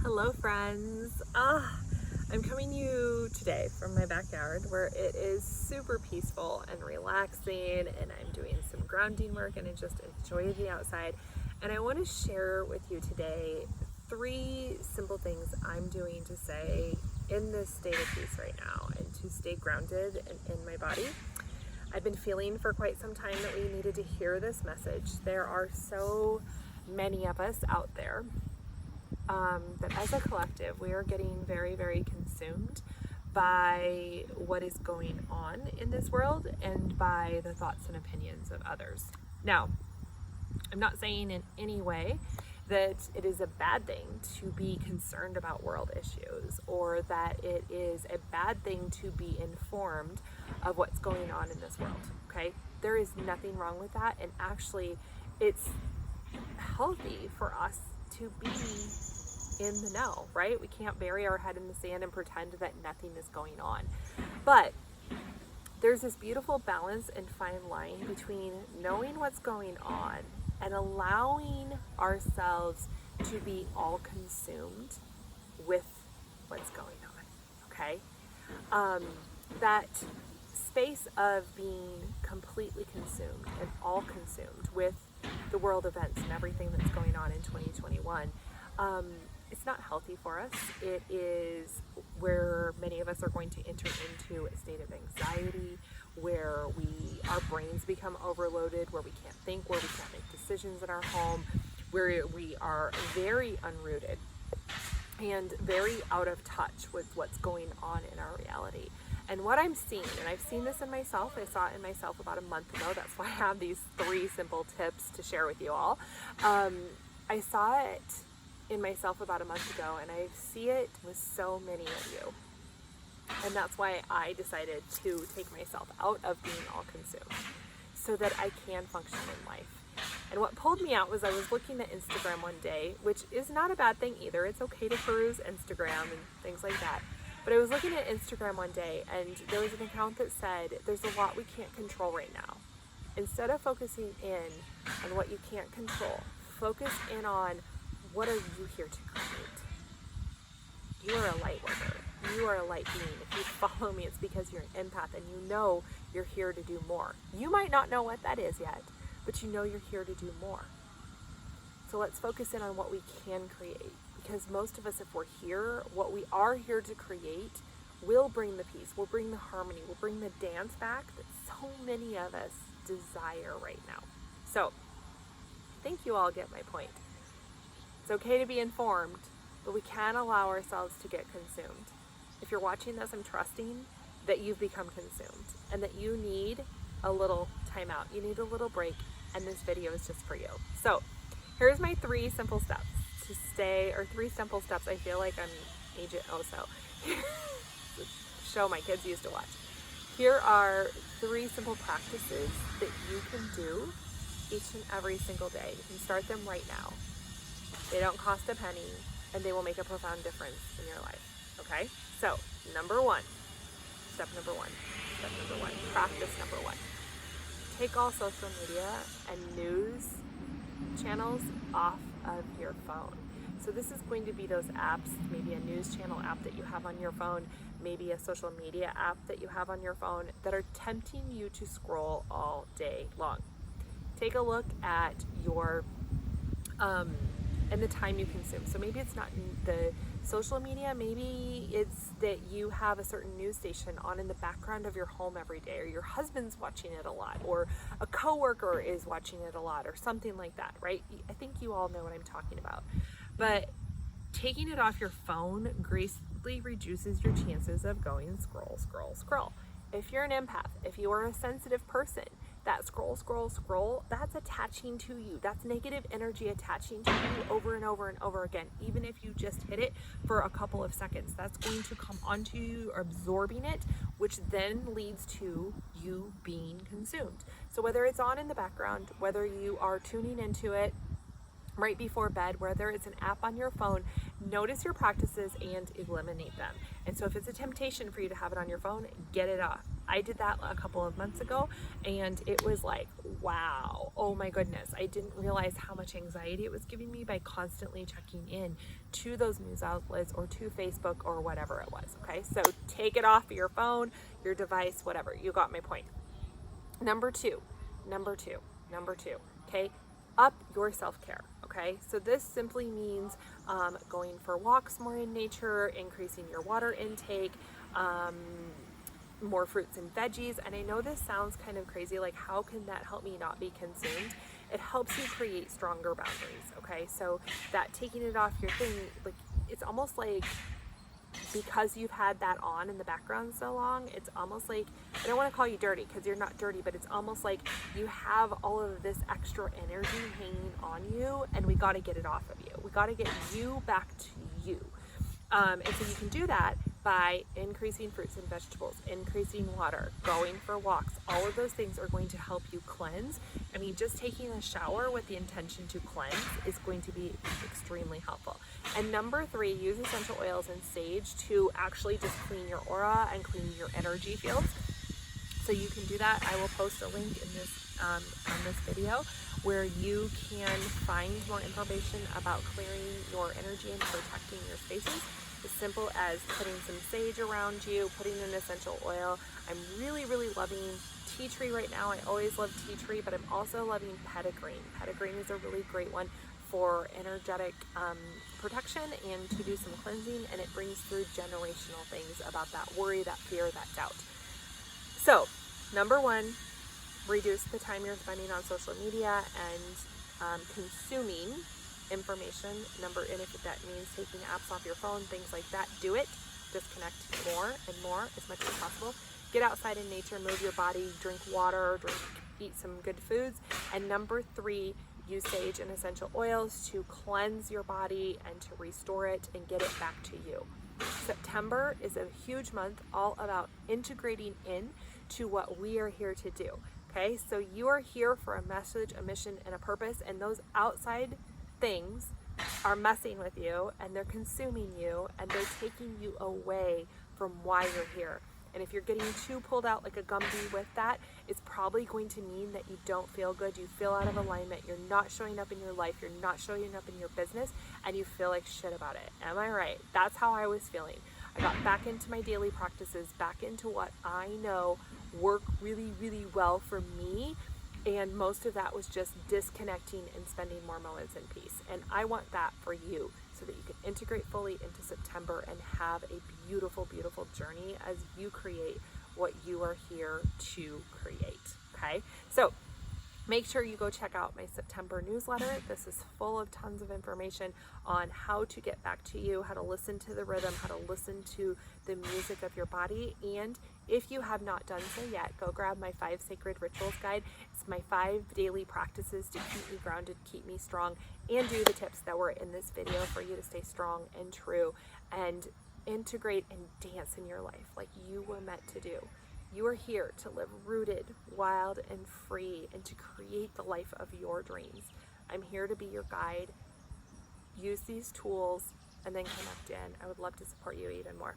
Hello friends. I'm coming to you today from my backyard where it is super peaceful and relaxing, and I'm doing some grounding work and I just enjoy the outside. And I want to share with you today 3 simple things I'm doing to stay in this state of peace right now and to stay grounded and in my body. I've been feeling for quite some time that we needed to hear this message. There are so many of us out there that as a collective, we are getting very, very consumed by what is going on in this world and by the thoughts and opinions of others. Now, I'm not saying in any way that it is a bad thing to be concerned about world issues or that it is a bad thing to be informed of what's going on in this world, okay? There is nothing wrong with that, and actually it's healthy for us to be in the know, right? We can't bury our head in the sand and pretend that nothing is going on. But there's this beautiful balance and fine line between knowing what's going on and allowing ourselves to be all consumed with what's going on, okay? That space of being completely consumed and all consumed with the world events and everything that's going on in 2021, it's not healthy for us. It is where many of us are going to enter into a state of anxiety, where our brains become overloaded, where we can't think, where we can't make decisions in our home, where we are very unrooted and very out of touch with what's going on in our reality. And what I'm seeing, and I've seen this in myself, I saw it in myself about a month ago. That's why I have these 3 simple tips to share with you all. I saw it in myself about a month ago, and I see it with so many of you. And that's why I decided to take myself out of being all consumed so that I can function in life. And what pulled me out was I was looking at Instagram one day, which is not a bad thing either. It's okay to peruse Instagram and things like that. But I was looking at Instagram one day, and there was an account that said, there's a lot we can't control right now. Instead of focusing in on what you can't control, focus in on what are you here to create. You are a light worker. You are a light being. If you follow me, it's because you're an empath and you know you're here to do more. You might not know what that is yet, but you know you're here to do more. So let's focus in on what we can create, because most of us, if we're here, what we are here to create will bring the peace, will bring the harmony, will bring the dance back that so many of us desire right now. So I think you all get my point. It's okay to be informed, but we can allow ourselves to get consumed. If you're watching this, I'm trusting that you've become consumed and that you need a little timeout. You need a little break, and this video is just for you. So here's my 3 simple steps to stay, or 3 simple steps. I feel like I'm Agent Oso. Show my kids used to watch. Here are 3 simple practices that you can do each and every single day. You can start them right now. They don't cost a penny, and they will make a profound difference in your life, okay? So, step number one, practice number 1. Take all social media and news channels off of your phone. So this is going to be those apps, maybe a news channel app that you have on your phone, maybe a social media app that you have on your phone that are tempting you to scroll all day long. Take a look at your and the time you consume. So maybe it's not the social media, maybe it's that you have a certain news station on in the background of your home every day, or your husband's watching it a lot, or a coworker is watching it a lot, or something like that, right? I think you all know what I'm talking about. But taking it off your phone gracefully reduces your chances of going scroll, scroll, scroll. If you're an empath, if you are a sensitive person, that scroll, scroll, scroll, that's attaching to you. That's negative energy attaching to you over and over and over again. Even if you just hit it for a couple of seconds, that's going to come onto you, absorbing it, which then leads to you being consumed. So whether it's on in the background, whether you are tuning into it right before bed, whether it's an app on your phone Notice your practices and eliminate them. And so if it's a temptation for you to have it on your phone, get it off. I did that a couple of months ago, and it was like, wow, oh my goodness. I didn't realize how much anxiety it was giving me by constantly checking in to those news outlets or to Facebook or whatever it was, okay? So take it off your phone, your device, whatever. You got my point. Number two, okay? Up your self-care, okay? So this simply means going for walks more in nature, increasing your water intake, more fruits and veggies. And I know this sounds kind of crazy, like how can that help me not be consumed? It helps you create stronger boundaries, okay? So that taking it off your thing, like it's almost like, because you've had that on in the background so long, it's almost like, I don't want to call you dirty because you're not dirty, but it's almost like you have all of this extra energy hanging on you, and we got to get it off of you. We got to get you back to you. And so you can do that by increasing fruits and vegetables, increasing water, going for walks. All of those things are going to help you cleanse. I mean, just taking a shower with the intention to cleanse is going to be extremely helpful. And number three, use essential oils and sage to actually just clean your aura and clean your energy fields. So you can do that. I will post a link in this on this video where you can find more information about clearing your energy and protecting your spaces. As simple as putting some sage around you, putting an essential oil. I'm really loving tea tree right now. I always love tea tree, but I'm also loving petitgreen. Petitgreen is a really great one for energetic protection and to do some cleansing, and it brings through generational things about that worry, that fear, that doubt. So, number one, reduce the time you're spending on social media and consuming information. And if that means taking apps off your phone, things like that, do it. Disconnect more and more as much as possible. Get outside in nature, move your body, drink water, eat some good foods. And number three, use sage and essential oils to cleanse your body and to restore it and get it back to you. September is a huge month all about integrating in to what we are here to do. Okay, so you are here for a message, a mission, and a purpose, and those outside things are messing with you and they're consuming you and they're taking you away from why you're here. And if you're getting too pulled out like a Gumby with that, it's probably going to mean that you don't feel good, you feel out of alignment, you're not showing up in your life, you're not showing up in your business, and you feel like shit about it. Am I right? That's how I was feeling. I got back into my daily practices, back into what I know work really well for me. And most of that was just disconnecting and spending more moments in peace. And I want that for you so that you can integrate fully into September and have a beautiful journey as you create what you are here to create. Okay? So make sure you go check out my September newsletter. This is full of tons of information on how to get back to you, how to listen to the rhythm, how to listen to the music of your body. And if you have not done so yet, go grab my 5 Sacred Rituals Guide. It's my 5 daily practices to keep me grounded, keep me strong, and do the tips that were in this video for you to stay strong and true and integrate and dance in your life like you were meant to do. You are here to live rooted, wild, and free, and to create the life of your dreams. I'm here to be your guide. Use these tools and then connect in. I would love to support you even more.